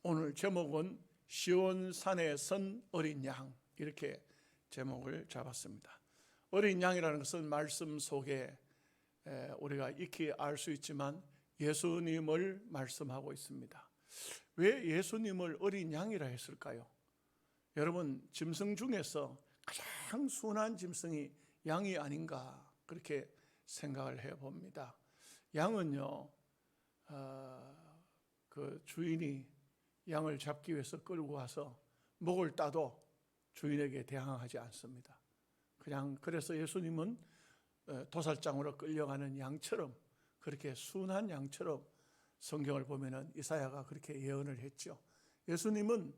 오늘 제목은 시온산에 선 어린 양, 이렇게 제목을 잡았습니다. 어린 양이라는 것은 말씀 속에 우리가 익히 알 수 있지만 예수님을 말씀하고 있습니다. 왜 예수님을 어린 양이라 했을까요? 여러분, 짐승 중에서 가장 순한 짐승이 양이 아닌가, 그렇게 생각을 해봅니다. 양은요, 그 주인이 양을 잡기 위해서 끌고 와서 목을 따도 주인에게 대항하지 않습니다. 그래서 예수님은 도살장으로 끌려가는 양처럼, 그렇게 순한 양처럼 성경을 보면은 이사야가 그렇게 예언을 했죠. 예수님은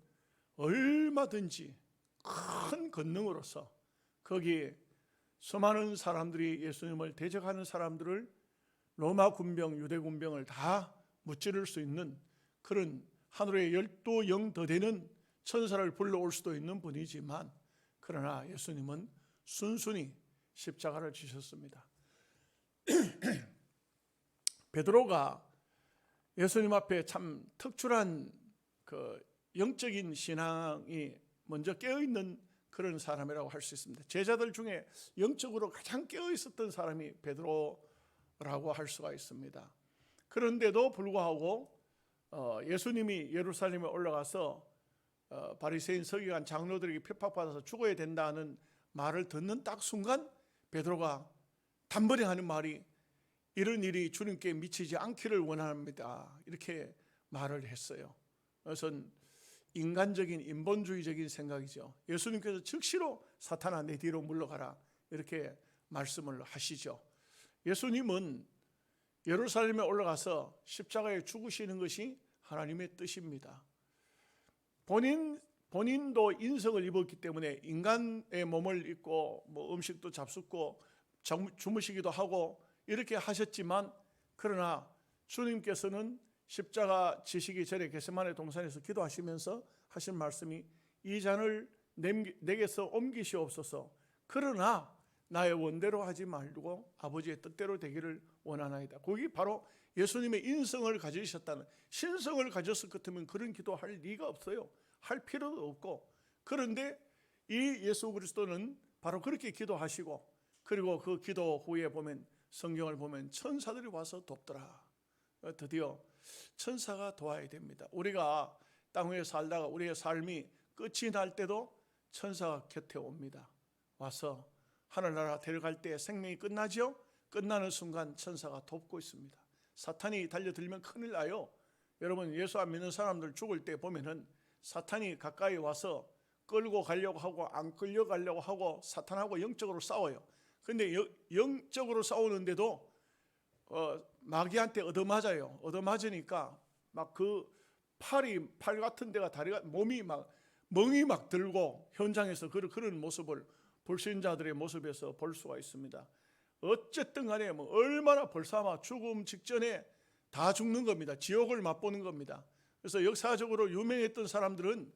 얼마든지 큰 권능으로서 거기 수많은 사람들이 예수님을 대적하는 사람들을, 로마 군병, 유대 군병을 다 무찌를 수 있는 그런 하늘에 12영 더 되는 천사를 불러올 수도 있는 분이지만, 그러나 예수님은 순순히 십자가를 지셨습니다. 베드로가 예수님 앞에 참 특출한 그 영적인 신앙이 먼저 깨어있는 그런 사람이라고 할 수 있습니다. 제자들 중에 영적으로 가장 깨어있었던 사람이 베드로라고 할 수가 있습니다. 그런데도 불구하고 예수님이 예루살렘에 올라가서 바리새인 서기관 장로들에게 핍박받아서 죽어야 된다는 말을 듣는 딱 순간 베드로가 단번에 하는 말이, 이런 일이 주님께 미치지 않기를 원합니다, 이렇게 말을 했어요. 그것은 인간적인 인본주의적인 생각이죠. 예수님께서 즉시로 사탄아 내 뒤로 물러가라, 이렇게 말씀을 하시죠. 예수님은 예루살렘에 올라가서 십자가에 죽으시는 것이 하나님의 뜻입니다. 본인도 인성을 입었기 때문에 인간의 몸을 입고 음식도 잡숫고 주무시기도 하고 이렇게 하셨지만, 그러나 주님께서는 십자가 지시기 전에 겟세마네 동산에서 기도하시면서 하신 말씀이, 이 잔을 내게서 옮기시옵소서, 그러나 나의 원대로 하지 말고 아버지의 뜻대로 되기를 원하나이다. 거기 바로 예수님의 인성을 가지셨다는, 신성을 가졌을 것 같으면 그런 기도할 리가 없어요. 할 필요도 없고. 그런데 이 예수 그리스도는 바로 그렇게 기도하시고, 그리고 그 기도 후에 보면, 성경을 보면 천사들이 와서 돕더라. 드디어 천사가 도와야 됩니다. 우리가 땅 위에 살다가 우리의 삶이 끝이 날 때도 천사가 곁에 옵니다. 와서 하늘나라 데려갈 때 생명이 끝나죠. 끝나는 순간 천사가 돕고 있습니다. 사탄이 달려들면 큰일 나요. 여러분, 예수 안 믿는 사람들 죽을 때 보면은 사탄이 가까이 와서 끌고 가려고 하고 안 끌려가려고 하고 사탄하고 영적으로 싸워요. 근데 영적으로 싸우는데도 마귀한테 얻어맞아요. 얻어맞으니까 막 그 팔 같은 데가, 다리가, 몸이 막 멍이 막 들고, 현장에서 그런 모습을 불신자들의 모습에서 볼 수가 있습니다. 어쨌든 간에 얼마나 벌써 죽음 직전에 다 죽는 겁니다. 지옥을 맛보는 겁니다. 그래서 역사적으로 유명했던 사람들은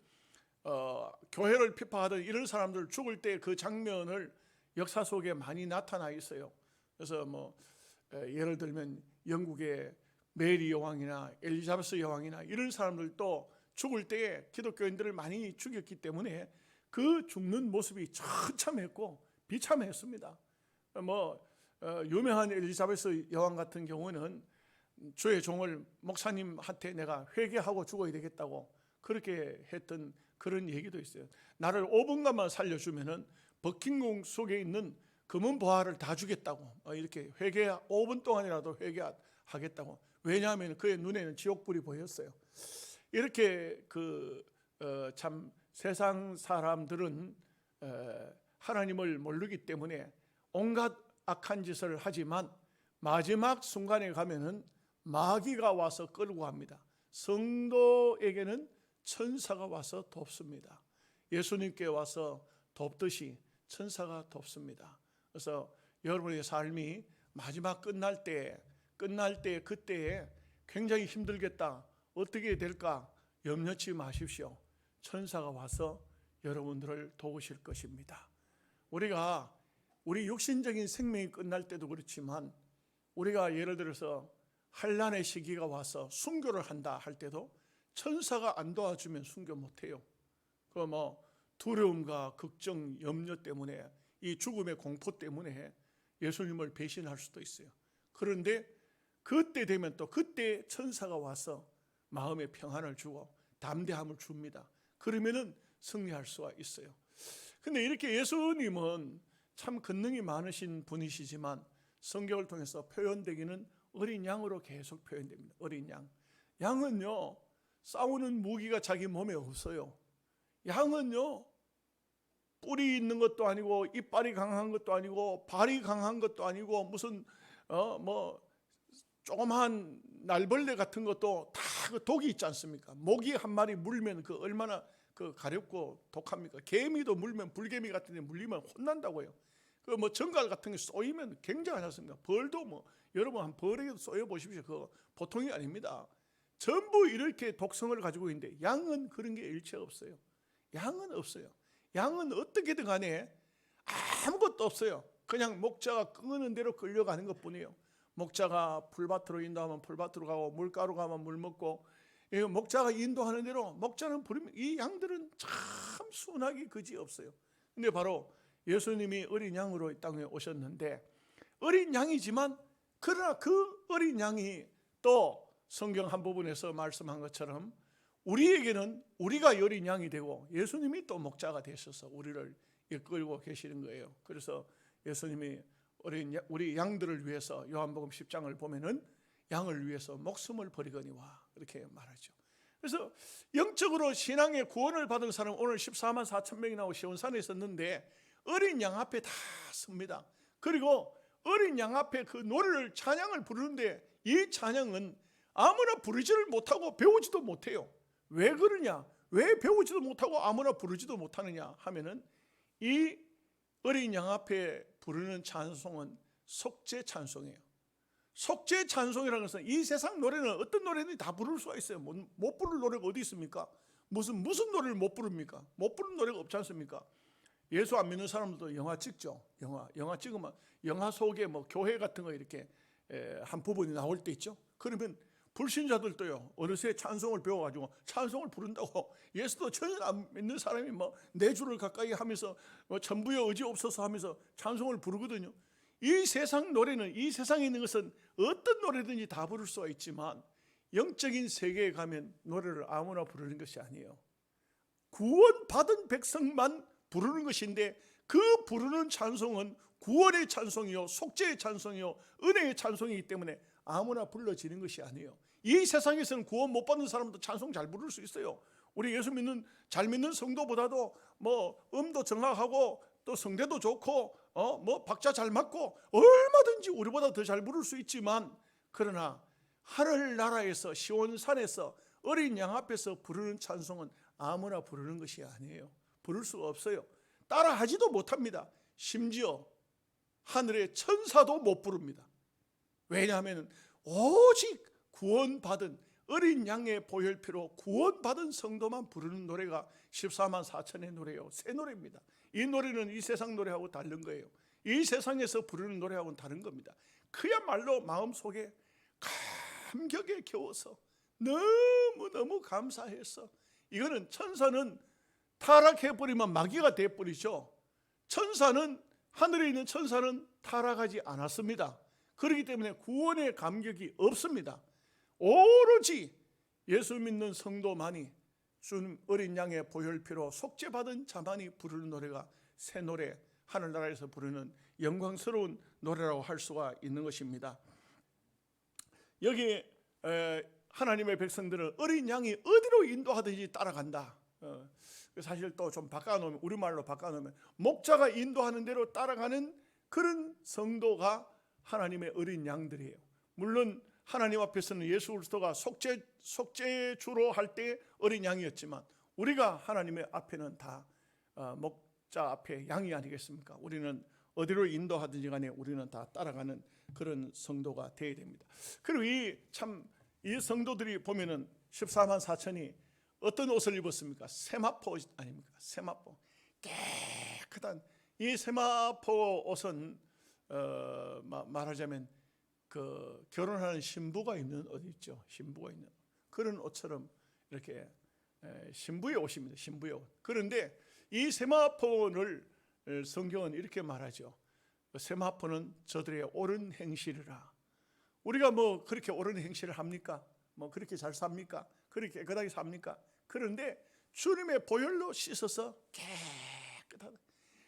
교회를 핍박하던 이런 사람들 죽을 때 그 장면을 역사 속에 많이 나타나 있어요. 그래서 예를 들면 영국의 메리 여왕이나 엘리자베스 여왕이나 이런 사람들도 죽을 때 기독교인들을 많이 죽였기 때문에 그 죽는 모습이 처참했고 비참했습니다. 유명한 엘리자베스 여왕 같은 경우는 주의 종을 목사님한테 내가 회개하고 죽어야 되겠다고 그렇게 했던 그런 얘기도 있어요. 나를 5분간만 살려주면은 버킹엄 속에 있는 금은 보화를 다 주겠다고, 이렇게 5분 동안이라도 회개하겠다고. 왜냐하면 그의 눈에는 지옥불이 보였어요. 이렇게 참 세상 사람들은 하나님을 모르기 때문에 온갖 악한 짓을 하지만 마지막 순간에 가면은 마귀가 와서 끌고 갑니다. 성도에게는 천사가 와서 돕습니다. 예수님께 와서 돕듯이 천사가 돕습니다. 그래서 여러분의 삶이 마지막 끝날 때 그때에 굉장히 힘들겠다, 어떻게 될까 염려치 마십시오. 천사가 와서 여러분들을 도우실 것입니다. 우리 육신적인 생명이 끝날 때도 그렇지만, 우리가 예를 들어서 환난의 시기가 와서 순교를 한다 할 때도 천사가 안 도와주면 순교 못해요. 그 뭐 두려움과 걱정, 염려 때문에, 이 죽음의 공포 때문에 예수님을 배신할 수도 있어요. 그런데 그때 되면 또 그때 천사가 와서 마음의 평안을 주고 담대함을 줍니다. 그러면은 승리할 수가 있어요. 근데 이렇게 예수님은 참 권능이 많으신 분이시지만 성경을 통해서 표현되기는 어린 양으로 계속 표현됩니다. 어린 양. 양은요, 싸우는 무기가 자기 몸에 없어요. 양은요, 뿔이 있는 것도 아니고 이빨이 강한 것도 아니고 발이 강한 것도 아니고 무슨 뭐 조그마한 날벌레 같은 것도 다 그 독이 있지 않습니까? 모기 한 마리 물면 그 얼마나 그 가렵고 독합니까? 개미도 물면, 불개미 같은 데 물리면 혼난다고요. 그 뭐 정갈 같은 게 쏘이면 굉장하지 않습니까? 벌도 뭐 여러분 한 벌에게도 쏘여 보십시오. 그거 보통이 아닙니다. 전부 이렇게 독성을 가지고 있는데 양은 그런 게 일체 없어요. 양은 없어요. 양은 어떻게든 간에 아무것도 없어요. 그냥 목자가 끄는 대로 끌려가는 것뿐이에요. 목자가 풀밭으로 인도하면 풀밭으로 가고 물가로 가면 물 먹고, 목자가 인도하는 대로 목자는 부르면 이 양들은 참 순하기 그지없어요. 근데 바로 예수님이 어린 양으로 이 땅에 오셨는데, 어린 양이지만 그러나 그 어린 양이 또 성경 한 부분에서 말씀한 것처럼 우리에게는 우리가 어린 양이 되고 예수님이 또 목자가 되셔서 우리를 이끌고 계시는 거예요. 그래서 예수님이 우리 양들을 위해서 요한복음 10장을 보면은 양을 위해서 목숨을 버리거니와 이렇게 말하죠. 그래서 영적으로 신앙의 구원을 받은 사람 오늘 14만 4천 명이 나오고 시온산에 있었는데 어린 양 앞에 다 섭니다. 그리고 어린 양 앞에 그 노래를, 찬양을 부르는데 이 찬양은 아무나 부르지를 못하고 배우지도 못해요. 왜 그러냐? 왜 배우지도 못하고 아무나 부르지도 못하느냐 하면은 이 어린 양 앞에 부르는 찬송은 속죄 찬송이에요. 속죄 찬송이라는 것은 이 세상 노래는 어떤 노래든지 다 부를 수가 있어요. 못 부를 노래가 어디 있습니까? 무슨 노래를 못 부릅니까? 못 부르는 노래가 없지 않습니까? 예수 안 믿는 사람들도 영화 찍죠. 영화 찍으면 영화 속에 뭐 교회 같은 거 이렇게 한 부분이 나올 때 있죠. 그러면 불신자들도요, 어느새 찬송을 배워가지고 찬송을 부른다고. 예수도 전혀 안 믿는 사람이 뭐 내 주를 가까이 하면서 뭐 전부에 의지 없어서 하면서 찬송을 부르거든요. 이 세상 노래는, 이 세상에 있는 것은 어떤 노래든지 다 부를 수가 있지만 영적인 세계에 가면 노래를 아무나 부르는 것이 아니에요. 구원받은 백성만 부르는 것인데 그 부르는 찬송은 구원의 찬송이요, 속죄의 찬송이요, 은혜의 찬송이기 때문에 아무나 불러지는 것이 아니에요. 이 세상에서는 구원 못 받는 사람도 찬송 잘 부를 수 있어요. 우리 예수 믿는, 잘 믿는 성도보다도 뭐 음도 정확하고 또 성대도 좋고 뭐 박자 잘 맞고 얼마든지 우리보다 더 잘 부를 수 있지만, 그러나 하늘나라에서 시온산에서 어린 양 앞에서 부르는 찬송은 아무나 부르는 것이 아니에요. 부를 수가 없어요. 따라하지도 못합니다. 심지어 하늘의 천사도 못 부릅니다. 왜냐하면 오직 구원받은 어린 양의 보혈피로 구원받은 성도만 부르는 노래가 14만 4천의 노래요. 새 노래입니다. 이 노래는 이 세상 노래하고 다른 거예요. 이 세상에서 부르는 노래하고는 다른 겁니다. 그야말로 마음속에 감격에 겨워서 너무너무 감사해서, 이거는 천사는 타락해버리면 마귀가 돼버리죠. 천사는, 하늘에 있는 천사는 타락하지 않았습니다. 그렇기 때문에 구원의 감격이 없습니다. 오로지 예수 믿는 성도만이, 주님 어린 양의 보혈피로 속죄받은 자만이 부르는 노래가 새 노래, 하늘나라에서 부르는 영광스러운 노래라고 할 수가 있는 것입니다. 여기 하나님의 백성들은 어린 양이 어디로 인도하든지 따라간다. 사실 또 좀 바꿔놓으면, 우리말로 바꿔놓으면 목자가 인도하는 대로 따라가는 그런 성도가 하나님의 어린 양들이에요. 물론 하나님 앞에서는 예수 그리스도가 속죄주로 할 때 어린 양이었지만 우리가 하나님의 앞에는 다 목자 앞에 양이 아니겠습니까? 우리는 어디로 인도하든지 간에 우리는 다 따라가는 그런 성도가 되어야 됩니다. 그리고 이 성도들이 보면은 14만 4천이 어떤 옷을 입었습니까? 세마포 아닙니까? 세마포, 깨끗한 이 세마포 옷은 말하자면 그 결혼하는 신부가 입는 옷 있죠. 신부가 있는 그런 옷처럼 이렇게 신부의 옷입니다. 신부의 옷. 그런데 이 세마포를 성경은 이렇게 말하죠. 세마포는 저들의 옳은 행실이라. 우리가 뭐 그렇게 옳은 행실을 합니까? 뭐 그렇게 잘 삽니까? 그렇게 깨끗하게 삽니까? 그런데 주님의 보혈로 씻어서 깨끗하다.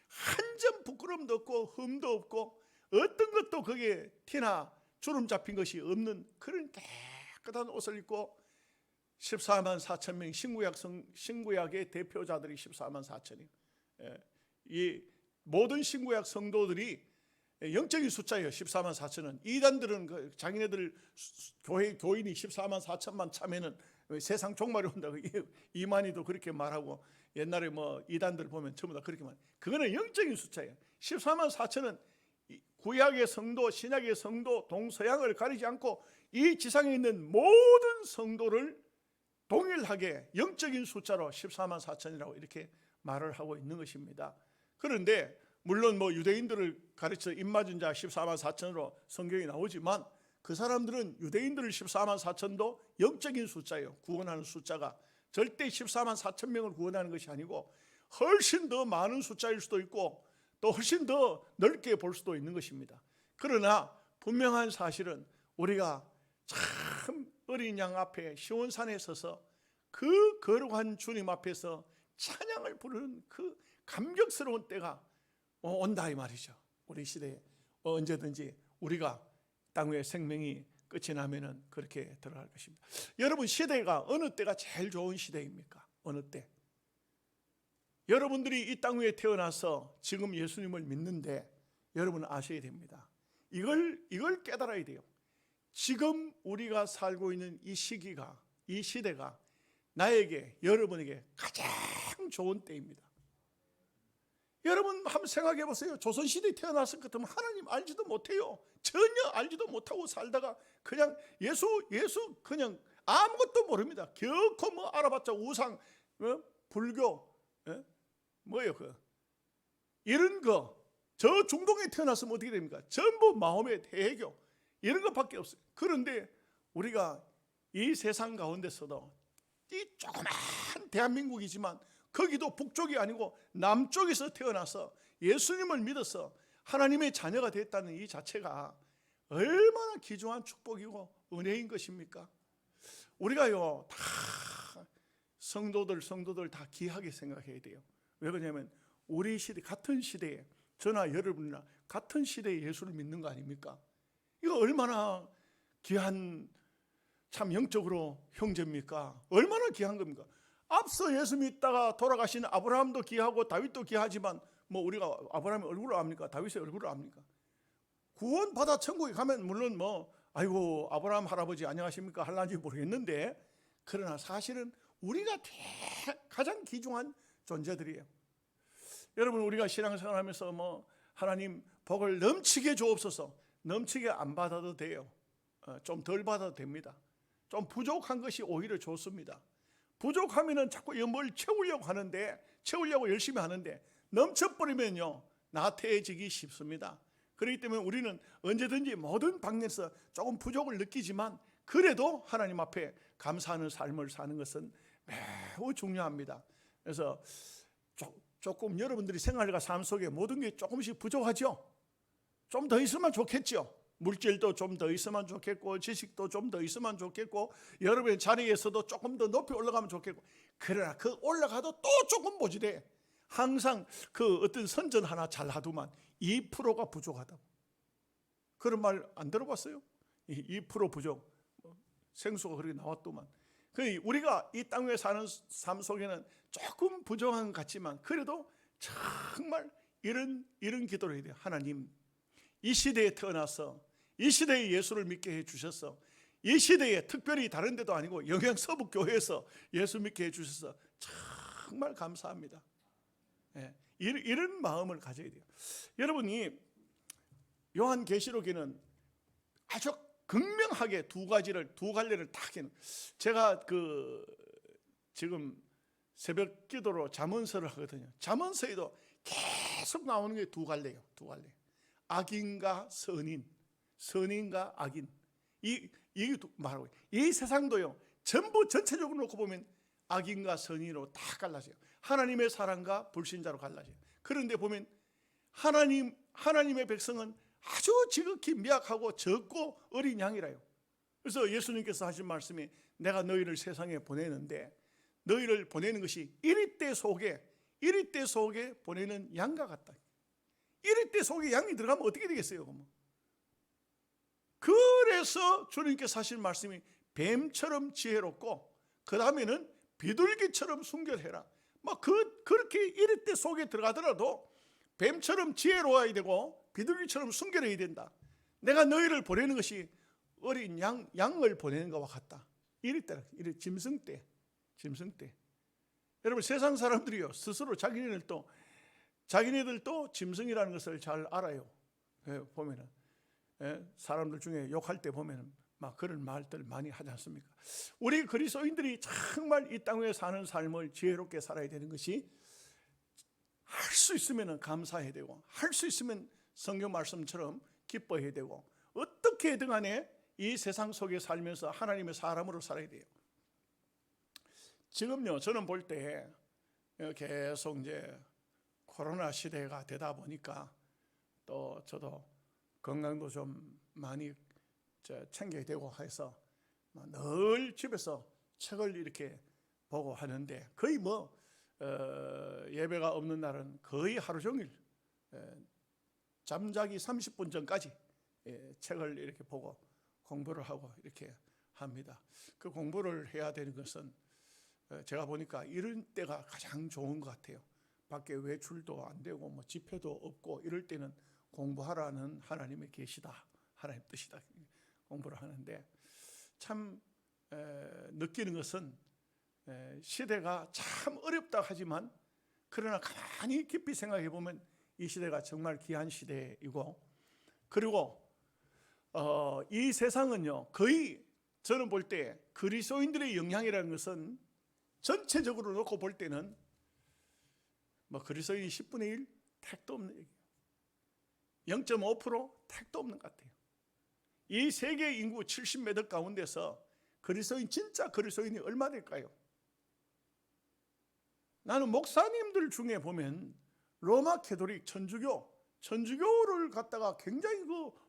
한 점 부끄럼도 없고 흠도 없고 어떤 것도 거기에 티나 주름 잡힌 것이 없는 그런 깨끗한 옷을 입고 14만 4천 명 신구약의 대표자들이 14만 4천이에요. 이 모든 신구약 성도들이 영적인 숫자예요. 14만 4천은. 이단들은 자기네들 교인이 14만 4천만 차면은 세상 종말이 온다고 이만희도 그렇게 말하고, 옛날에 뭐 이단들 보면 전부 다 그렇게 말. 그거는 영적인 숫자예요. 14만 4천은 구약의 성도, 신약의 성도, 동서양을 가리지 않고 이 지상에 있는 모든 성도를 동일하게 영적인 숫자로 14만 4천이라고 이렇게 말을 하고 있는 것입니다. 그런데 물론 뭐 유대인들을 가르쳐 입맞은 자 14만 4천으로 성경이 나오지만 그 사람들은 유대인들을 14만 4천도 영적인 숫자예요. 구원하는 숫자가 절대 14만 4천 명을 구원하는 것이 아니고 훨씬 더 많은 숫자일 수도 있고 또 훨씬 더 넓게 볼 수도 있는 것입니다. 그러나 분명한 사실은 우리가 참 어린 양 앞에 시온산에 서서 그 거룩한 주님 앞에서 찬양을 부르는 그 감격스러운 때가 온다 이 말이죠. 우리 시대에 언제든지 우리가 땅 위에 생명이 끝이 나면은 그렇게 들어갈 것입니다. 여러분, 시대가 어느 때가 제일 좋은 시대입니까? 어느 때? 여러분들이 이 땅 위에 태어나서 지금 예수님을 믿는데 여러분은 아셔야 됩니다. 이걸 깨달아야 돼요. 지금 우리가 살고 있는 이 시기가, 이 시대가 나에게, 여러분에게 가장 좋은 때입니다. 여러분 한번 생각해 보세요. 조선시대에 태어났을 것 같으면 하나님 알지도 못해요. 전혀 알지도 못하고 살다가 그냥 예수 그냥 아무것도 모릅니다. 결코 뭐 알아봤자 우상, 불교, 뭐예요 이런 거. 저 중동에 태어났으면 어떻게 됩니까? 전부 마호메, 대해교 이런 것밖에 없어요. 그런데 우리가 이 세상 가운데서도 이 조그만 대한민국이지만 거기도 북쪽이 아니고 남쪽에서 태어나서 예수님을 믿어서 하나님의 자녀가 됐다는 이 자체가 얼마나 귀중한 축복이고 은혜인 것입니까? 우리가요 다 성도들 다 귀하게 생각해야 돼요. 왜 그러냐면 우리 시대, 같은 시대에 저나 여러분이나 같은 시대에 예수를 믿는 거 아닙니까? 이거 얼마나 귀한, 참 영적으로 형제입니까? 얼마나 귀한 겁니까? 앞서 예수 믿다가 돌아가신 아브라함도 귀하고 다윗도 귀하지만 뭐 우리가 아브라함의 얼굴을 압니까? 다윗의 얼굴을 압니까? 구원받아 천국에 가면 물론 뭐 아이고 아브라함 할아버지 안녕하십니까 할란지 모르겠는데, 그러나 사실은 우리가 가장 귀중한 존재들이에요. 여러분, 우리가 신앙생활하면서 뭐 하나님 복을 넘치게 주옵소서, 넘치게 안 받아도 돼요. 좀 덜 받아도 됩니다. 좀 부족한 것이 오히려 좋습니다. 부족하면은 자꾸 뭘 채우려고 하는데, 채우려고 열심히 하는데 넘쳐버리면요 나태해지기 쉽습니다. 그렇기 때문에 우리는 언제든지 모든 방면에서 조금 부족을 느끼지만 그래도 하나님 앞에 감사하는 삶을 사는 것은 매우 중요합니다. 그래서 조금 여러분들이 생활과 삶 속에 모든 게 조금씩 부족하죠. 좀 더 있으면 좋겠죠. 물질도 좀 더 있으면 좋겠고, 지식도 좀 더 있으면 좋겠고, 여러분의 자리에서도 조금 더 높이 올라가면 좋겠고, 그러나 그 올라가도 또 조금 모자래. 항상 그 어떤 선전 하나 잘 하더만 2%가 부족하다고. 그런 말 안 들어봤어요? 2% 부족. 생수가 그렇게 나왔더만. 우리가 이 땅 위에 사는 삶 속에는 조금 부족한 것 같지만 그래도 정말 이런 기도를 해야 돼요. 하나님, 이 시대에 태어나서 이 시대에 예수를 믿게 해주셔서, 이 시대에 특별히 다른 데도 아니고 영양 서북교회에서 예수 믿게 해주셔서 정말 감사합니다. 이런 마음을 가져야 돼요. 여러분이 요한계시록에는 아주 극명하게 두 갈래를 딱 해놓은, 제가 지금 새벽 기도로 잠언서를 하거든요. 잠언서에도 계속 나오는 게 두 갈래예요. 두 갈래. 악인과 선인, 선인과 악인. 이게 말하고 이 세상도요 전부 전체적으로 놓고 보면 악인과 선인으로 다 갈라져요. 하나님의 사랑과 불신자로 갈라져요. 그런데 보면 하나님의 백성은 아주 지극히 미약하고 적고 어린 양이라요. 그래서 예수님께서 하신 말씀이 내가 너희를 세상에 보내는데 너희를 보내는 것이 이리떼 속에 보내는 양과 같다. 이리떼 속에 양이 들어가면 어떻게 되겠어요? 그래서 주님께서 하신 말씀이 뱀처럼 지혜롭고 그 다음에는 비둘기처럼 순결해라. 그렇게 이리떼 속에 들어가더라도 뱀처럼 지혜로워야 되고 비둘기처럼 순결해야 된다. 내가 너희를 보내는 것이 어린 양을 보내는 것과 같다. 이리떼라. 짐승떼. 여러분 세상 사람들이요 스스로 자기네들도 짐승이라는 것을 잘 알아요. 보면은 사람들 중에 욕할 때 보면은 막 그런 말들 많이 하지 않습니까? 우리 그리스도인들이 정말 이 땅에 사는 삶을 지혜롭게 살아야 되는 것이 할 수 있으면 감사해야 되고 할 수 있으면 성경 말씀처럼 기뻐해야 되고 어떻게든 간에 이 세상 속에 살면서 하나님의 사람으로 살아야 돼요. 지금요 저는 볼 때 계속 이제 코로나 시대가 되다 보니까 또 저도 건강도 좀 많이 챙겨야 되고 해서 늘 집에서 책을 이렇게 보고 하는데 거의 예배가 없는 날은 거의 하루 종일 잠자기 30분 전까지 책을 이렇게 보고 공부를 하고 이렇게 합니다. 그 공부를 해야 되는 것은 제가 보니까 이런 때가 가장 좋은 것 같아요. 밖에 외출도 안 되고 집회도 없고 이럴 때는 공부하라는 하나님의 계시다, 하나님 뜻이다 공부를 하는데 참 느끼는 것은 시대가 참 어렵다 하지만 그러나 가만히 깊이 생각해 보면 이 시대가 정말 귀한 시대이고 그리고 이 세상은요 거의 저는 볼 때 그리스도인들의 영향이라는 것은 전체적으로 놓고 볼 때는 그리스도인이 10분의 1 택도 없는 얘기예요. 0.5% 택도 없는 것 같아요. 이 세계 인구 70몇 억 가운데서 진짜 그리스도인이 얼마 될까요? 나는 목사님들 중에 보면 로마 캐톨릭 천주교를 갖다가 굉장히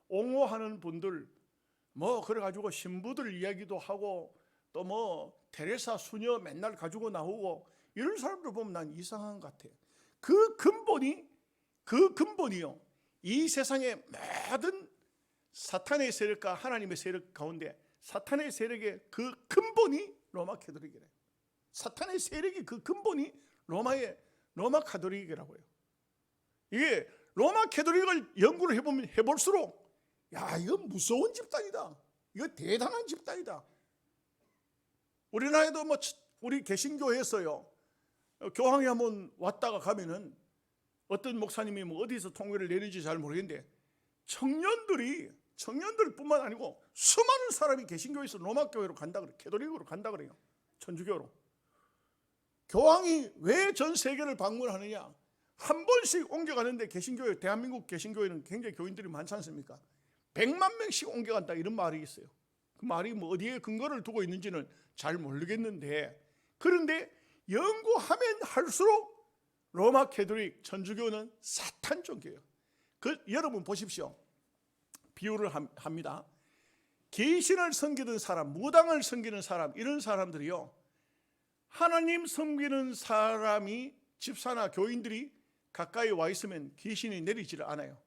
옹호하는 분들 그래가지고 신부들 이야기도 하고 또 테레사 수녀 맨날 가지고 나오고 이런 사람들 보면 난 이상한 것 같아요. 그 근본이요 이 세상의 모든 사탄의 세력과 하나님의 세력 가운데 사탄의 세력의 그 근본이 로마 캐톨릭이래요. 사탄의 세력이 그 근본이 로마 카톨릭이라고요. 이게 로마 캐톨릭을 연구를 해볼수록 이거 무서운 집단이다. 이거 대단한 집단이다. 우리나라에도 우리 개신교에서요 교황이 한번 왔다가 가면은 어떤 목사님이 어디서 통계를 내는지 잘 모르겠는데 청년들뿐만 아니고 수많은 사람이 개신교에서 로마 교회로 간다 그래요. 캐톨릭으로 간다 그래요. 천주교로. 교황이 왜 전 세계를 방문하느냐? 한 번씩 옮겨가는데 대한민국 개신교회는 굉장히 교인들이 많지 않습니까? 100만 명씩 옮겨간다 이런 말이 있어요. 그 말이 어디에 근거를 두고 있는지는 잘 모르겠는데 그런데 연구하면 할수록 로마 캐톨릭 천주교는 사탄 종교예요. 여러분 보십시오. 비유를 합니다. 귀신을 섬기는 사람, 무당을 섬기는 사람 이런 사람들이요 하나님 섬기는 사람이 집사나 교인들이 가까이 와 있으면 귀신이 내리지를 않아요.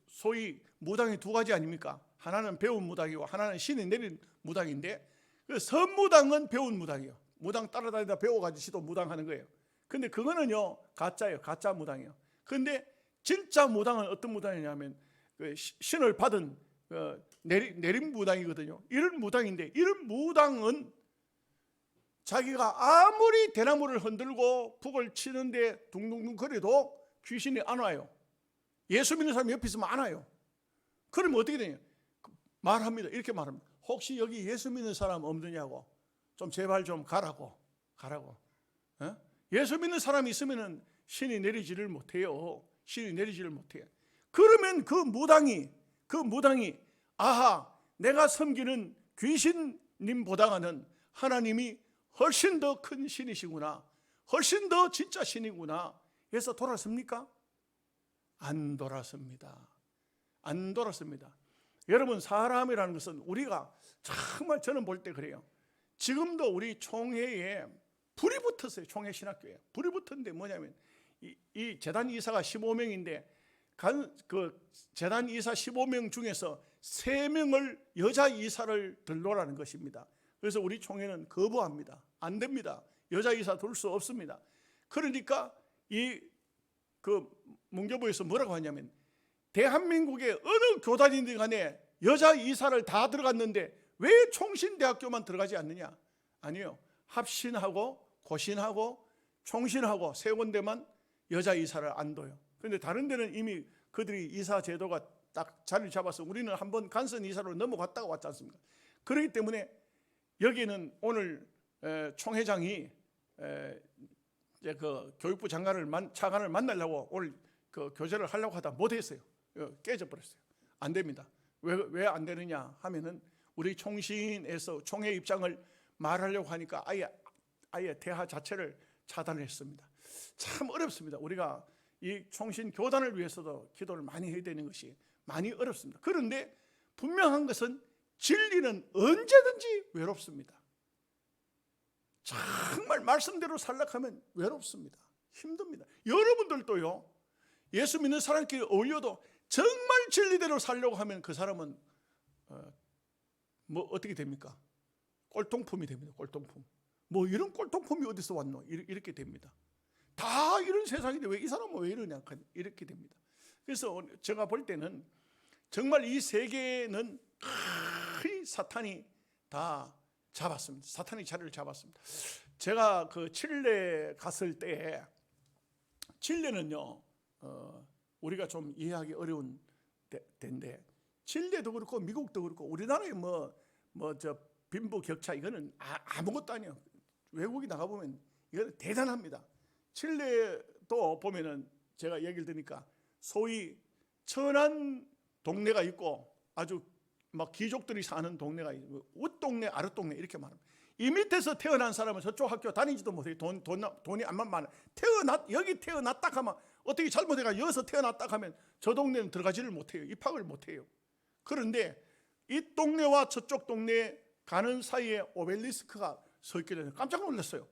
소위 무당이 두 가지 아닙니까? 하나는 배운 무당이고 하나는 신이 내린 무당인데 선무당은 배운 무당이에요. 무당 따라다니다 배워가지고 무당하는 거예요. 근데 그거는요 가짜예요. 가짜 무당이에요. 근데 진짜 무당은 어떤 무당이냐면 신을 받은 내린 무당이거든요. 이런 무당인데 이런 무당은 자기가 아무리 대나무를 흔들고 북을 치는데 둥둥둥 거려도 귀신이 안 와요. 예수 믿는 사람이 옆에 있으면 안 와요. 그러면 어떻게 되냐? 말합니다. 이렇게 말합니다. 혹시 여기 예수 믿는 사람 없느냐고 좀 제발 좀 가라고. 예수 믿는 사람이 있으면 신이 내리지를 못해요. 신이 내리지를 못해요. 그러면 그 무당이 아하 내가 섬기는 귀신님보다는 하나님이 훨씬 더 큰 신이시구나, 훨씬 더 진짜 신이구나 해서 돌았습니까? 안 돌았습니다. 안 돌았습니다. 여러분, 사람이라는 것은 우리가 정말, 저는 볼 때 그래요. 지금도 우리 총회에 불이 붙었어요. 총회 신학교에 불이 붙었는데 뭐냐면 이 재단 이사가 15명인데 그 재단 이사 15명 중에서 3명을 여자 이사를 들러라는 것입니다. 그래서 우리 총회는 거부합니다. 안 됩니다. 여자 이사 둘 수 없습니다. 그러니까 그 문교부에서 뭐라고 하냐면, 대한민국의 어느 교단이든 간에 여자 이사를 다 들어갔는데 왜 총신대학교만 들어가지 않느냐? 아니요. 합신하고 고신하고 총신하고 세 군데만 여자 이사를 안 둬요. 그런데 다른 데는 이미 그들이 이사 제도가 딱 자리를 잡아서 우리는 한번 간선 이사로 넘어갔다가 왔지 않습니까? 그렇기 때문에 여기는 오늘 총회장이 이제 그 교육부 차관을 만나려고 오늘 그 교제를 하려고 하다 못했어요. 깨져버렸어요. 안 됩니다. 왜 안 되느냐 하면은 우리 총신에서 총회 입장을 말하려고 하니까 아예 대화 자체를 차단했습니다. 참 어렵습니다. 우리가 이 총신 교단을 위해서도 기도를 많이 해야 되는 것이 많이 어렵습니다. 그런데 분명한 것은 진리는 언제든지 외롭습니다. 정말 말씀대로 살락하면 외롭습니다. 힘듭니다. 여러분들도요, 예수 믿는 사람끼리 어울려도 정말 진리대로 살려고 하면 그 사람은 뭐 어떻게 됩니까? 꼴통품이 됩니다. 꼴통품. 뭐 이런 꼴통품이 어디서 왔노? 이렇게 됩니다. 다 이런 세상인데 왜 이 사람은 왜 이러냐? 이렇게 됩니다. 그래서 제가 볼 때는 정말 이 세계는 거의 사탄이 다 잡았습니다. 사탄이 자리를 잡았습니다. 제가 그 칠레 갔을 때, 칠레는요 우리가 좀 이해하기 어려운 데인데, 칠레도 그렇고 미국도 그렇고 우리나라의 저 빈부격차 이거는 아무것도 아니에요. 외국에 나가 보면 이거는 대단합니다. 칠레도 보면은 제가 얘기를 들으니까 소위 천한 동네가 있고 아주 막 귀족들이 사는 동네가 있고, 윗동네 아랫동네 이렇게 말합니다. 이 밑에서 태어난 사람은 저쪽 학교 다니지도 못해요. 돈이 안만 많아. 여기 태어났다 하면 어떻게 잘못해가 여기서 태어났다 하면 저 동네는 들어가지를 못해요. 입학을 못해요. 그런데 이 동네와 저쪽 동네에 가는 사이에 오벨리스크가 서 있길래 깜짝 놀랐어요.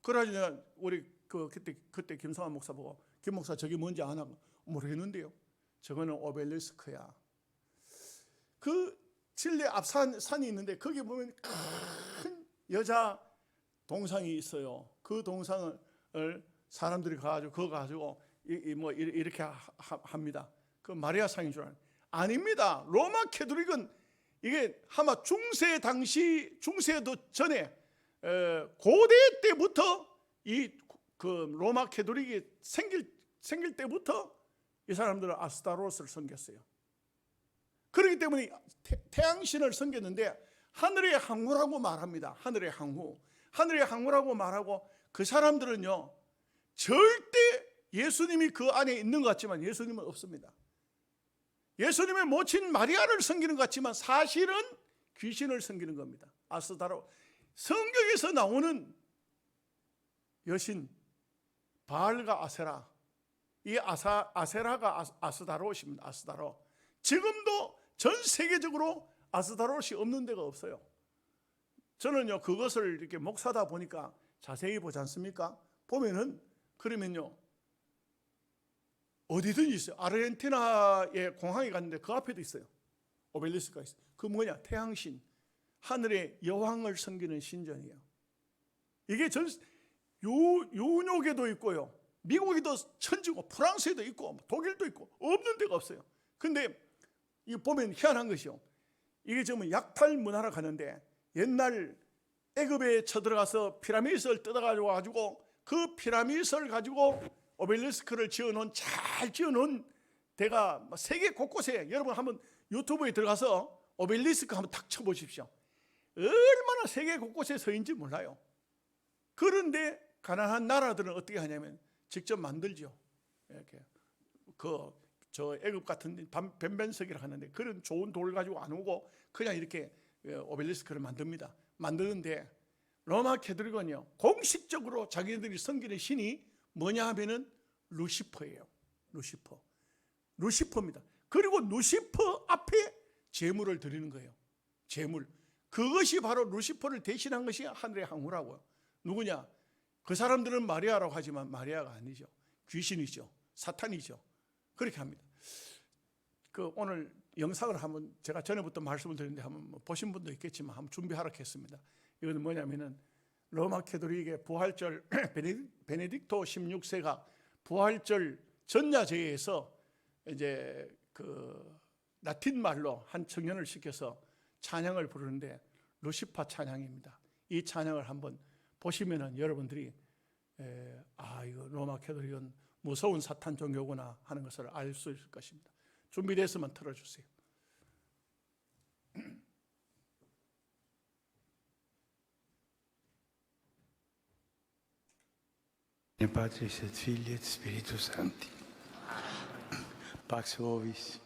그래가지고 내가 우리 그때 김성환 목사 보고, 김 목사 저게 뭔지 아나? 모르겠는데요. 저거는 오벨리스크야. 그 칠레 앞산이 있는데 거기 보면 큰 여자 동상이 있어요. 그 동상을 사람들이 가지고 그거 가지고 뭐 이렇게 합니다. 그 마리아 상인 줄 아는. 아닙니다. 로마 캐톨릭은 이게 아마 중세도 전에 고대 때부터 그 로마 캐톨릭이 생길 때부터 이 사람들은 아스타로스를 섬겼어요. 그렇기 때문에 태양신을 섬겼는데 하늘의 항우라고 말합니다. 하늘의 항우라고 말하고, 그 사람들은요 절대 예수님이 그 안에 있는 것 같지만 예수님은 없습니다. 예수님의 모친 마리아를 섬기는 것 같지만 사실은 귀신을 섬기는 겁니다. 아스타로. 성경에서 나오는 여신 바알과 아세라, 이 아세라가 아스타롯입니다. 아스타롯. 지금도 전 세계적으로 아스타롯이 없는 데가 없어요. 저는요 그것을 이렇게 목사다 보니까 자세히 보지 않습니까? 보면은 그러면요 어디든지 있어요. 아르헨티나에 공항에 갔는데 그 앞에도 있어요. 오벨리스크가 있어요. 그 뭐냐? 태양신, 하늘의 여왕을 섬기는 신전이에요. 이게 유럽에도 있고요, 미국에도 천지고 프랑스에도 있고 독일도 있고 없는 데가 없어요. 근데 이거 보면 희한한 것이요, 이게 지금 약탈 문화로 가는데 옛날 애굽에 쳐들어가서 피라미드를 뜯어가지고 그 피라미드를 가지고 오벨리스크를 잘 지어놓은 데가 세계 곳곳에, 여러분 한번 유튜브에 들어가서 오벨리스크 한번 탁 쳐보십시오. 얼마나 세계 곳곳에 서 있는지 몰라요. 그런데 가난한 나라들은 어떻게 하냐면 직접 만들죠. 이렇게 저 애굽 같은 데 변변석이라 하는데 그런 좋은 돌을 가지고 안 오고 그냥 이렇게 오벨리스크를 만듭니다. 만드는데 로마 캐톨릭은요 공식적으로 자기들이 섬기는 신이 뭐냐 하면은 루시퍼예요. 루시퍼입니다. 그리고 루시퍼 앞에 제물을 드리는 거예요. 제물. 그것이 바로 루시퍼를 대신한 것이 하늘의 항우라고요. 누구냐? 그 사람들은 마리아라고 하지만 마리아가 아니죠. 귀신이죠. 사탄이죠. 그렇게 합니다. 오늘 영상을 한번 제가 전에부터 말씀을 드렸는데 한번 보신 분도 있겠지만 한번 준비하라고 했습니다. 이건 뭐냐면은 로마 캐톨릭의 부활절 베네딕토 16세가 부활절 전야제에서 이제 라틴 말로 한 청년을 시켜서 찬양을 부르는데 루시파 찬양입니다. 이 찬양을 한번 보시면은 여러분들이 이거 로마 캐톨릭은 무서운 사탄 종교구나 하는 것을 알 수 있을 것입니다. 준비됐으면 틀어주세요. Patris et Filii et Spiritus Sancti. Pax vobis.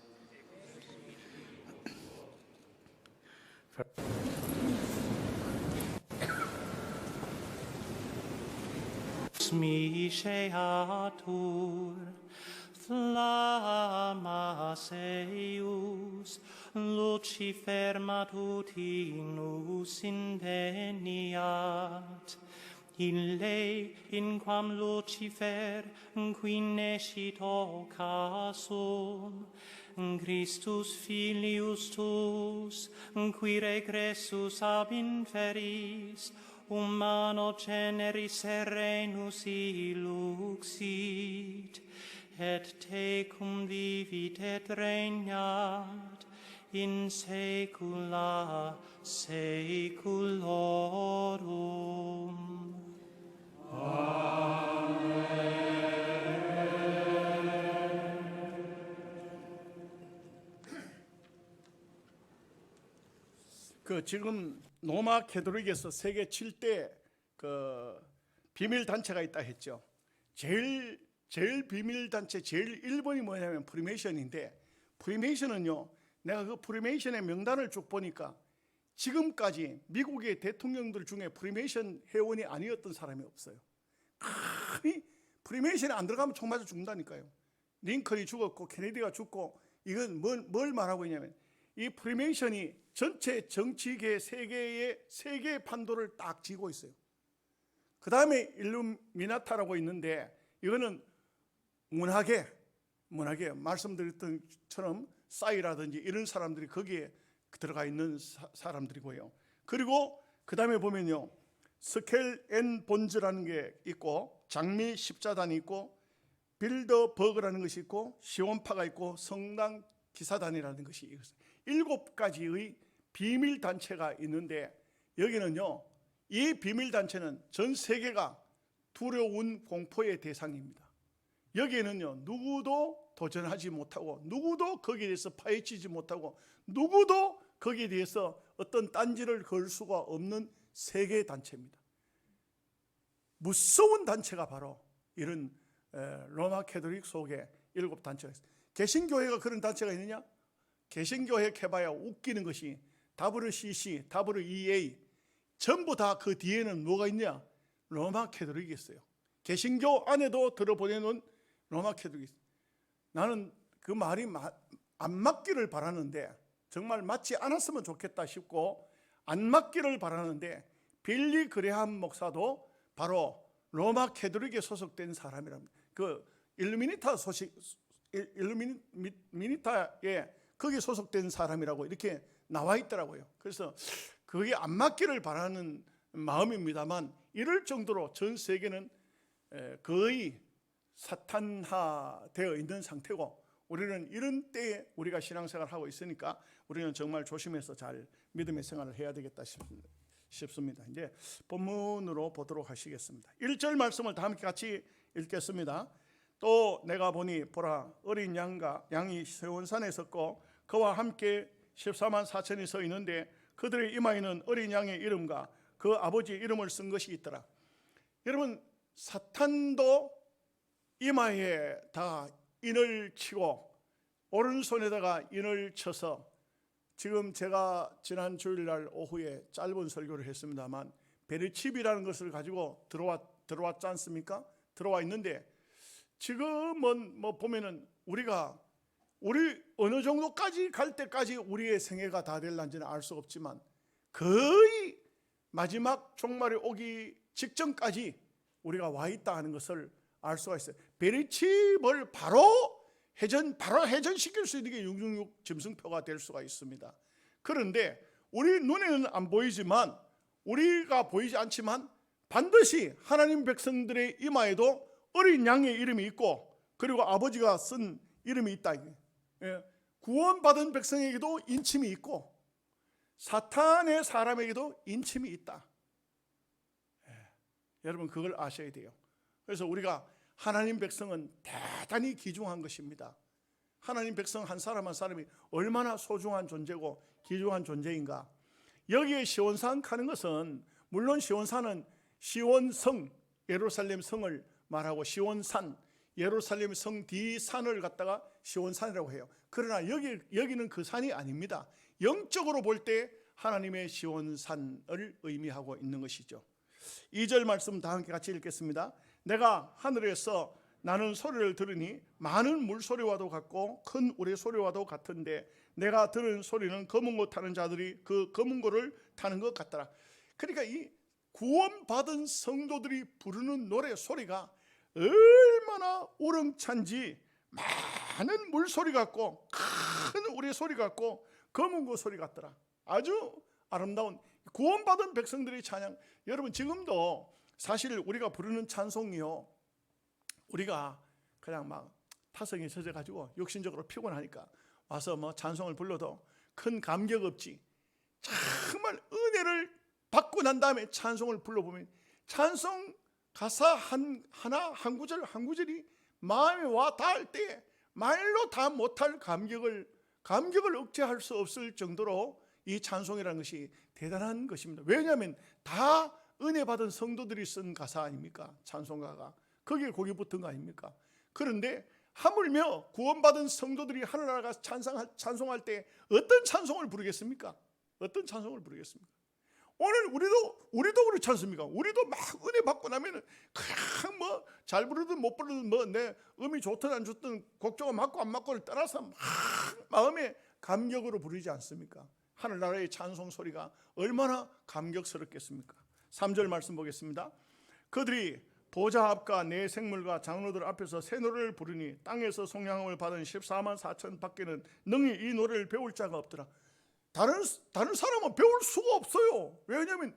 Miseatur flammas eius Lucifer matutinus indeniat ille in quam Lucifer qui nescit occasum Christus filius tuus qui regressus ab inferis humano generis serenus iluxit, et tecum vivit et regnat in saecula saeculorum. 지금 로마 캐톨릭에서 세계 7대 비밀 단체가 있다 했죠. 제일 비밀 단체 제일 1번이 뭐냐면 프리메이션인데, 프리메이션은요 내가 그 프리메이션의 명단을 쭉 보니까 지금까지 미국의 대통령들 중에 프리메이션 회원이 아니었던 사람이 없어요. 프리메이션에 안 들어가면 총 맞아 죽는다니까요. 링컨이 죽었고 케네디가 죽고, 이건 뭘 말하고 있냐면 이 프리메이션이 전체 정치계 세계의 판도를 딱 쥐고 있어요. 그 다음에 일루미나타라고 있는데, 이거는 문학에 말씀드렸던 것처럼 싸이라든지 이런 사람들이 거기에 들어가 있는 사람들이고요. 그리고 그 다음에 보면요, 스켈 앤 본즈라는 게 있고, 장미 십자단이 있고, 빌더버그라는 것이 있고, 시온파가 있고, 성당 기사단이라는 것이 있어요. 7가지의 비밀 단체가 있는데, 여기는요 이 비밀 단체는 전 세계가 두려운 공포의 대상입니다. 여기에는요 누구도 도전하지 못하고, 누구도 거기에 대해서 파헤치지 못하고, 누구도 거기에 대해서 어떤 딴지를 걸 수가 없는 세계 단체입니다. 무서운 단체가 바로 이런 로마 캐톨릭 속에 7단체가 있습니다. 개신교회가 그런 단체가 있느냐? 개신교회 해봐야 웃기는 것이 WCC, WEA 전부 다 그 뒤에는 뭐가 있냐? 로마 캐톨릭이 있어요. 개신교 안에도 들어보내는 로마 캐톨릭이 있어요. 나는 그 말이 안 맞기를 바라는데, 정말 맞지 않았으면 좋겠다 싶고 안 맞기를 바라는데, 빌리 그레함 목사도 바로 로마 캐톨릭에 소속된 사람이랍니다. 그 일루미니타에 거기에 소속된 사람이라고 이렇게 나와 있더라고요. 그래서 그게 안 맞기를 바라는 마음입니다만, 이럴 정도로 전 세계는 거의 사탄화되어 있는 상태고, 우리는 이런 때에 우리가 신앙생활을 하고 있으니까 우리는 정말 조심해서 잘 믿음의 생활을 해야 되겠다 싶습니다. 이제 본문으로 보도록 하시겠습니다. 1절 말씀을 다 함께 같이 읽겠습니다. 또 내가 보니 보라, 어린 양이 세원산에 섰고 그와 함께 14만 4천이 서 있는데, 그들의 이마에는 어린 양의 이름과 그 아버지의 이름을 쓴 것이 있더라. 여러분, 사탄도 이마에 다 인을 치고 오른손에다가 인을 쳐서, 지금 제가 지난 주일날 오후에 짧은 설교를 했습니다만 베르칩이라는 것을 가지고 들어왔지 않습니까? 들어와 있는데 지금은 뭐 보면은 우리 어느 정도까지 갈 때까지 우리의 생애가 다 될런지는 알 수 없지만 거의 마지막 종말에 오기 직전까지 우리가 와 있다 하는 것을 알 수가 있어요. 베르칩을 바로 회전시킬 수 있는 게 666 짐승표가 될 수가 있습니다. 그런데 우리 눈에는 안 보이지만, 우리가 보이지 않지만 반드시 하나님 백성들의 이마에도 어린 양의 이름이 있고, 그리고 아버지가 쓴 이름이 있다. 구원받은 백성에게도 인침이 있고 사탄의 사람에게도 인침이 있다. 여러분 그걸 아셔야 돼요. 그래서 우리가 하나님 백성은 대단히 귀중한 것입니다. 하나님 백성 한 사람 한 사람이 얼마나 소중한 존재고 귀중한 존재인가. 여기에 시온산 가는 것은, 물론 시온산은 시온성, 예루살렘 성을 말하고 시온산, 예루살렘 성 뒤 산을 갖다가 시온산이라고 해요. 그러나 여기는 그 산이 아닙니다. 영적으로 볼 때 하나님의 시온산을 의미하고 있는 것이죠. 2절 말씀 다 함께 같이 읽겠습니다. 내가 하늘에서 나는 소리를 들으니 많은 물소리와도 같고 큰 우레소리와도 같은데 내가 들은 소리는 검은 고 타는 자들이 그 검은 고를 타는 것 같더라. 그러니까 이 구원받은 성도들이 부르는 노래 소리가 얼마나 우렁찬지, 많은 물소리 같고 큰 우레소리 같고 검은 고 소리 같더라. 아주 아름다운 구원받은 백성들의 찬양. 여러분 지금도 사실 우리가 부르는 찬송이요, 우리가 그냥 막 타성에 젖어 가지고 육신적으로 피곤하니까 와서 뭐 찬송을 불러도 큰 감격 없지. 정말 은혜를 받고 난 다음에 찬송을 불러보면 찬송 가사 하나 한 구절 한 구절이 마음에 와 닿을 때 말로 다 못할 감격을 억제할 수 없을 정도로 이 찬송이라는 것이 대단한 것입니다. 왜냐하면 다 은혜 받은 성도들이 쓴 가사 아닙니까? 찬송가가 거기에 곡이 붙은 거 아닙니까? 그런데 하물며 구원받은 성도들이 하늘나라가 찬송할 때 어떤 찬송을 부르겠습니까? 어떤 찬송을 부르겠습니까? 오늘 우리도 그렇지 않습니까? 우리도 막 은혜 받고 나면은 그냥 뭐 잘 부르든 못 부르든 뭐 내 음이 좋든 안 좋든 곡조가 맞고 안 맞고를 떠나서 막 마음의 감격으로 부르지 않습니까? 하늘나라의 찬송 소리가 얼마나 감격스럽겠습니까? 3절 말씀 보겠습니다. 그들이 보좌 앞과 내 생물과 장로들 앞에서 새 노래를 부르니 땅에서 성령을 받은 14만 4천 밖에는 능히 이 노래를 배울 자가 없더라. 다른 사람은 배울 수가 없어요. 왜냐하면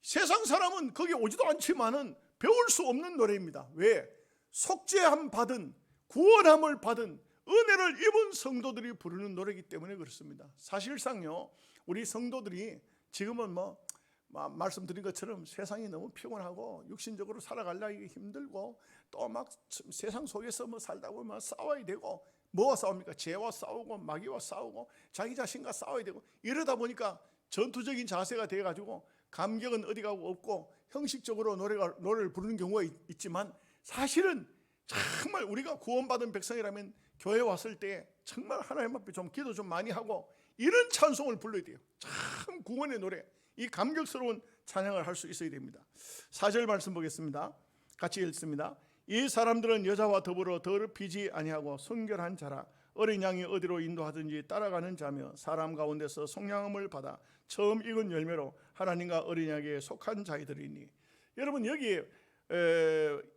세상 사람은 거기 오지도 않지만은 배울 수 없는 노래입니다. 왜? 속죄함 받은, 구원함을 받은, 은혜를 입은 성도들이 부르는 노래이기 때문에 그렇습니다. 사실상요, 우리 성도들이 지금은 말씀드린 것처럼 세상이 너무 피곤하고 육신적으로 살아가려기 힘들고 또 막 세상 속에서 살다 보면 싸워야 되고, 뭐와 싸웁니까? 죄와 싸우고 마귀와 싸우고 자기 자신과 싸워야 되고, 이러다 보니까 전투적인 자세가 돼가지고 감격은 어디 가고 없고 형식적으로 노래를 부르는 경우가 있지만, 사실은 정말 우리가 구원받은 백성이라면 교회 왔을 때 정말 하나님 앞에 좀 기도 좀 많이 하고 이런 찬송을 불러야 돼요. 참 구원의 노래, 이 감격스러운 찬양을 할 수 있어야 됩니다. 4절 말씀 보겠습니다. 같이 읽습니다. 이 사람들은 여자와 더불어 더럽히지 아니하고 순결한 자라. 어린 양이 어디로 인도하든지 따라가는 자며 사람 가운데서 속량함을 받아 처음 익은 열매로 하나님과 어린 양에게 속한 자이들이니. 여러분 여기에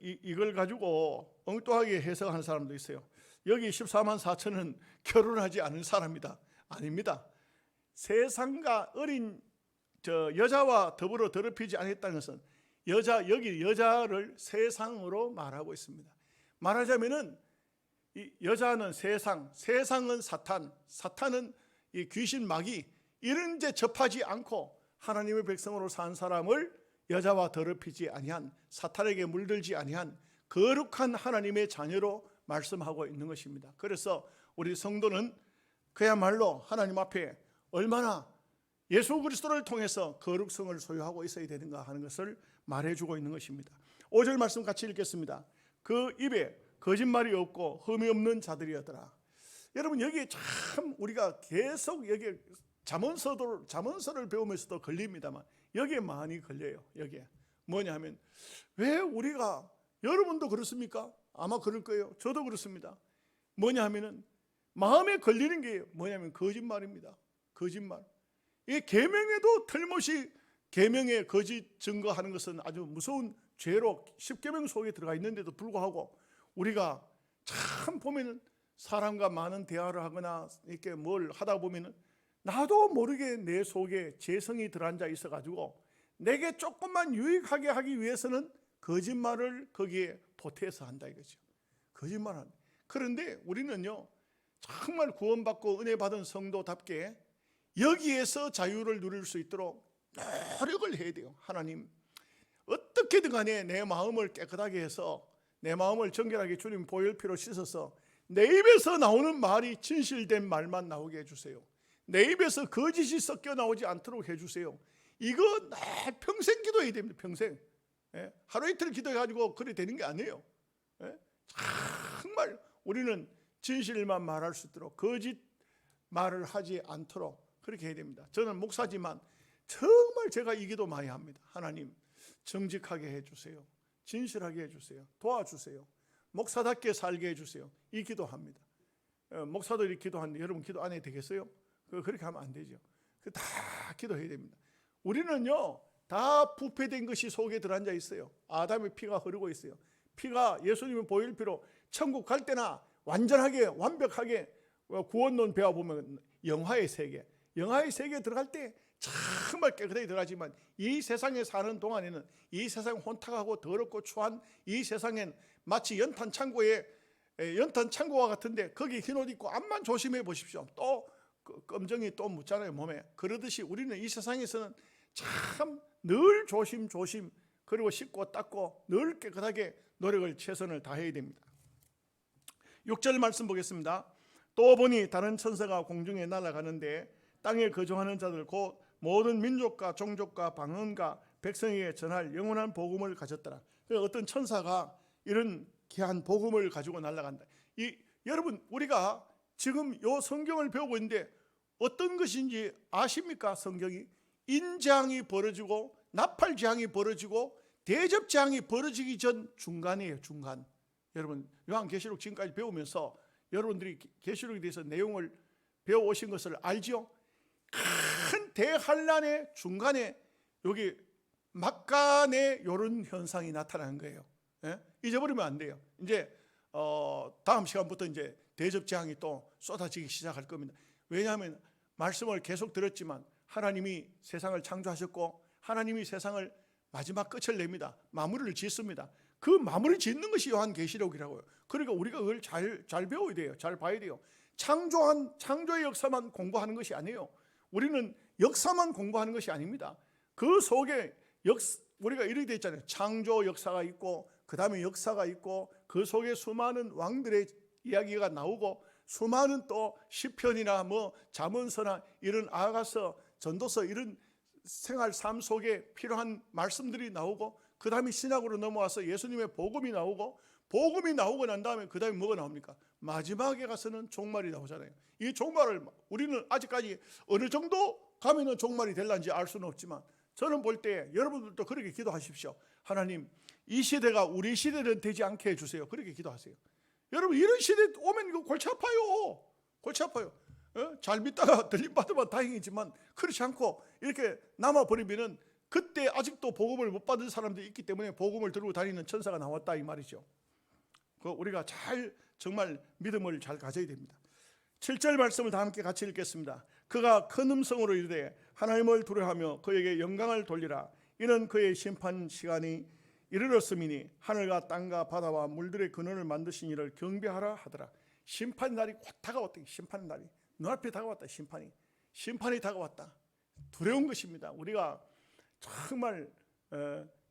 이걸 가지고 엉뚱하게 해석하는 사람도 있어요. 여기 14만 4천은 결혼하지 않은 사람이다. 아닙니다. 세상과 어린 여자와 더불어 더럽히지 않았다는 것은 여기 여자를 세상으로 말하고 있습니다. 말하자면은 이 여자는 세상은 사탄은 이 귀신 마귀 이런 데 접하지 않고 하나님의 백성으로 산 사람을 여자와 더럽히지 아니한, 사탄에게 물들지 아니한 거룩한 하나님의 자녀로 말씀하고 있는 것입니다. 그래서 우리 성도는 그야말로 하나님 앞에 얼마나 예수 그리스도를 통해서 거룩성을 소유하고 있어야 되는가 하는 것을 말해주고 있는 것입니다. 5절 말씀 같이 읽겠습니다. 그 입에 거짓말이 없고 흠이 없는 자들이었더라. 여러분 여기에 참 우리가 계속 여기 잠언서를 배우면서도 걸립니다만, 여기에 많이 걸려요. 여기에 뭐냐 하면, 왜 우리가, 여러분도 그렇습니까? 아마 그럴 거예요. 저도 그렇습니다. 뭐냐 하면은 마음에 걸리는 게 뭐냐면 거짓말입니다. 거짓말. 이 계명에도 틀림없이 계명에 거짓 증거하는 것은 아주 무서운 죄로 십계명 속에 들어가 있는데도 불구하고, 우리가 참 보면은 사람과 많은 대화를 하거나 이렇게 뭘 하다 보면은 나도 모르게 내 속에 재성이 들어앉아 있어 가지고 내게 조금만 유익하게 하기 위해서는 거짓말을 거기에 보태서 한다 이거죠. 거짓말은. 그런데 우리는요, 정말 구원받고 은혜 받은 성도답게 여기에서 자유를 누릴 수 있도록 노력을 해야 돼요. 하나님, 어떻게든 간에 내 마음을 깨끗하게 해서, 내 마음을 정결하게 주님 보혈피로 씻어서 내 입에서 나오는 말이 진실된 말만 나오게 해주세요. 내 입에서 거짓이 섞여 나오지 않도록 해주세요. 이거 평생 기도해야 됩니다. 평생. 하루 이틀 기도해가지고 그래 되는 게 아니에요. 정말 우리는 진실만 말할 수 있도록, 거짓 말을 하지 않도록 그렇게 해야 됩니다. 저는 목사지만 정말 제가 이 기도 많이 합니다. 하나님, 정직하게 해주세요. 진실하게 해주세요. 도와주세요. 목사답게 살게 해주세요. 이 기도합니다. 목사들이 기도하는데 여러분 기도 안 해도 되겠어요? 그렇게 하면 안 되죠. 다 기도해야 됩니다. 우리는요, 다 부패된 것이 속에 들어앉아 있어요. 아담의 피가 흐르고 있어요. 피가 예수님의 보혈피로 천국 갈 때나 완전하게 완벽하게 구원론 배워보면 영화의 세계, 영화의 세계에 들어갈 때 정말 깨끗하게 들어가지만, 이 세상에 사는 동안에는 이 세상 혼탁하고 더럽고 추한 이 세상엔 마치 연탄 창고와 같은데 거기 흰 옷 입고 앞만 조심해 보십시오. 또 검정이 또 묻잖아요, 몸에. 그러듯이 우리는 이 세상에서는 참 늘 조심 그리고 씻고 닦고 늘 깨끗하게 노력을 최선을 다해야 됩니다. 6절 말씀 보겠습니다. 또 보니 다른 천사가 공중에 날아가는데 땅에 거주하는 자들 곧 모든 민족과 종족과 방언과 백성에게 전할 영원한 복음을 가졌더라. 어떤 천사가 이런 귀한 복음을 가지고 날아간다. 여러분, 우리가 지금 요 성경을 배우고 있는데 어떤 것인지 아십니까? 성경이 인재앙이 벌어지고 나팔재앙이 벌어지고 대접재앙이 벌어지기 전 중간이에요. 중간. 여러분, 요한계시록 지금까지 배우면서 여러분들이 계시록에 대해서 내용을 배워오신 것을 알죠? 큰 대환란의 중간에 여기 막간에 이런 현상이 나타나는 거예요. 잊어버리면 안 돼요. 이제 다음 시간부터 이제 대접재앙이 또 쏟아지기 시작할 겁니다. 왜냐하면 말씀을 계속 들었지만 하나님이 세상을 창조하셨고 하나님이 세상을 마지막 끝을 냅니다. 마무리를 짓습니다. 그 마무리 짓는 것이 요한계시록이라고요. 그러니까 우리가 그걸 잘 배워야 돼요. 잘 봐야 돼요. 창조의 역사만 공부하는 것이 아니에요. 우리는 역사만 공부하는 것이 아닙니다. 그 속에 우리가 이렇게 돼 있잖아요. 창조 역사가 있고 그 다음에 역사가 있고 그 속에 수많은 왕들의 이야기가 나오고 수많은 또 시편이나 뭐 잠언서나 이런 아가서, 전도서 이런 생활 삶 속에 필요한 말씀들이 나오고 그 다음에 신약으로 넘어와서 예수님의 복음이 나오고, 복음이 나오고 난 다음에 그 다음에 뭐가 나옵니까? 마지막에 가서는 종말이 나오잖아요. 이 종말을 우리는 아직까지 어느 정도 가면은 종말이 될런지 알 수는 없지만 저는 볼 때 여러분들도 그렇게 기도하십시오. 하나님, 이 시대가 우리 시대는 되지 않게 해주세요. 그렇게 기도하세요. 여러분, 이런 시대 오면 이거 골치 아파요. 골치 아파요. 잘 믿다가 들림받으면 다행이지만 그렇지 않고 이렇게 남아버리면은 그때 아직도 복음을 못 받은 사람들이 있기 때문에 복음을 들고 다니는 천사가 나왔다 이 말이죠. 우리가 정말 믿음을 잘 가져야 됩니다. 7절 말씀을 다 함께 같이 읽겠습니다. 그가 큰 음성으로 이르되 하나님을 두려워하며 그에게 영광을 돌리라. 이는 그의 심판 시간이 이르렀음이니 하늘과 땅과 바다와 물들의 근원을 만드신 이를 경배하라 하더라. 심판 날이 곧 다가왔다. 심판 날이 눈앞에 다가왔다. 심판이 다가왔다. 두려운 것입니다. 우리가 정말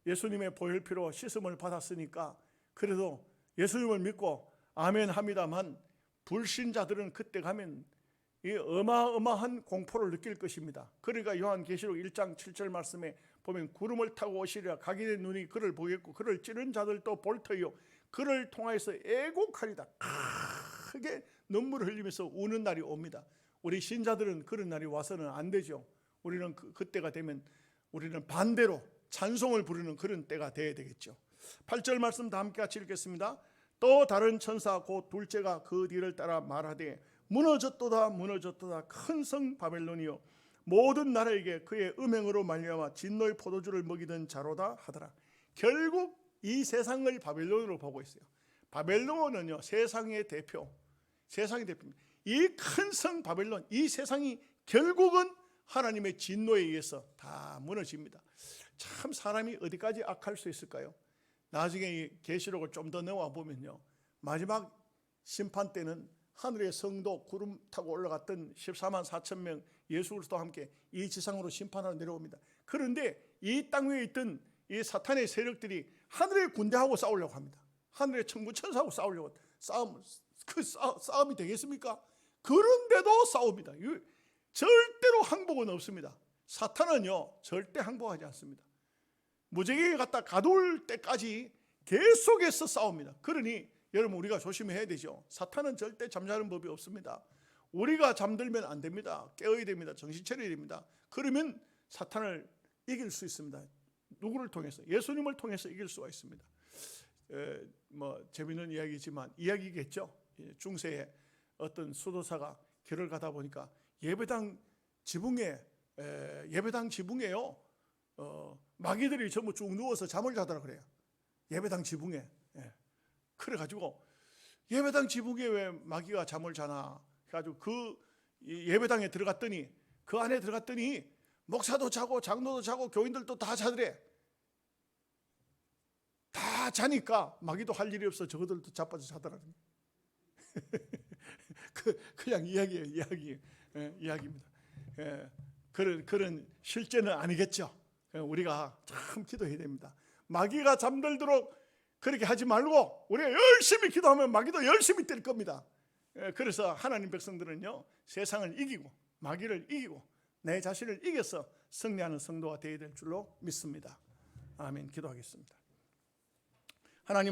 예수님의 보혈피로 씻음을 받았으니까 그래도 예수님을 믿고 아멘 합니다만, 불신자들은 그때 가면 이 어마어마한 공포를 느낄 것입니다. 그러니까 요한계시록 1장 7절 말씀에 보면 구름을 타고 오시리라. 각인의 눈이 그를 보겠고 그를 찌른 자들도 볼 터이요 그를 통하여서 애곡하리다. 크게 눈물을 흘리면서 우는 날이 옵니다. 우리 신자들은 그런 날이 와서는 안 되죠. 우리는 그때가 되면 우리는 반대로 찬송을 부르는 그런 때가 되어야 되겠죠. 8절 말씀 다 함께 같이 읽겠습니다. 또 다른 천사 곧 둘째가 그 뒤를 따라 말하되 무너졌도다 무너졌도다 큰 성 바벨론이요 모든 나라에게 그의 음행으로 말미암아 진노의 포도주를 먹이던 자로다 하더라. 결국 이 세상을 바벨론으로 보고 있어요. 바벨론은요 세상의 대표, 세상의 대표입니다. 이 큰 성 바벨론, 이 세상이 결국은 하나님의 진노에 의해서 다 무너집니다. 참 사람이 어디까지 악할 수 있을까요? 나중에 이 계시록을 좀 더 넣어 보면요, 마지막 심판 때는 하늘의 성도 구름 타고 올라갔던 14만 4천 명 예수 그리스도와 함께 이 지상으로 심판하러 내려옵니다. 그런데 이 땅 위에 있던 이 사탄의 세력들이 하늘의 군대하고 싸우려고 합니다. 하늘의 천군 천사하고 싸우려고. 싸움이 되겠습니까? 그런데도 싸웁니다. 절대로 항복은 없습니다. 사탄은요 절대 항복하지 않습니다. 무지개에 갖다 가둘 때까지 계속해서 싸웁니다. 그러니 여러분 우리가 조심해야 되죠. 사탄은 절대 잠자는 법이 없습니다. 우리가 잠들면 안 됩니다. 깨어야 됩니다. 정신 차려야 됩니다. 그러면 사탄을 이길 수 있습니다. 누구를 통해서? 예수님을 통해서 이길 수가 있습니다. 재미있는 이야기지만 이야기겠죠. 중세에 어떤 수도사가 길을 가다 보니까 예배당 지붕에요 마귀들이 전부 쭉 누워서 잠을 자더라 그래요. 예배당 지붕에. 그래가지고 예배당 지붕에 왜 마귀가 잠을 자나 해가지고 그 예배당에 들어갔더니, 그 안에 들어갔더니 목사도 자고 장로도 자고 교인들도 다 자더래. 다 자니까 마귀도 할 일이 없어 저거들도 자빠져 자더라고요. 그냥 이야기예요. 이야기입니다. 그런 실제는 아니겠죠. 우리가 참 기도해야 됩니다. 마귀가 잠들도록 그렇게 하지 말고 우리가 열심히 기도하면 마귀도 열심히 뛸 겁니다. 그래서 하나님 백성들은요 세상을 이기고 마귀를 이기고 내 자신을 이겨서 승리하는 성도가 되어야 될 줄로 믿습니다. 아멘. 기도하겠습니다. 하나님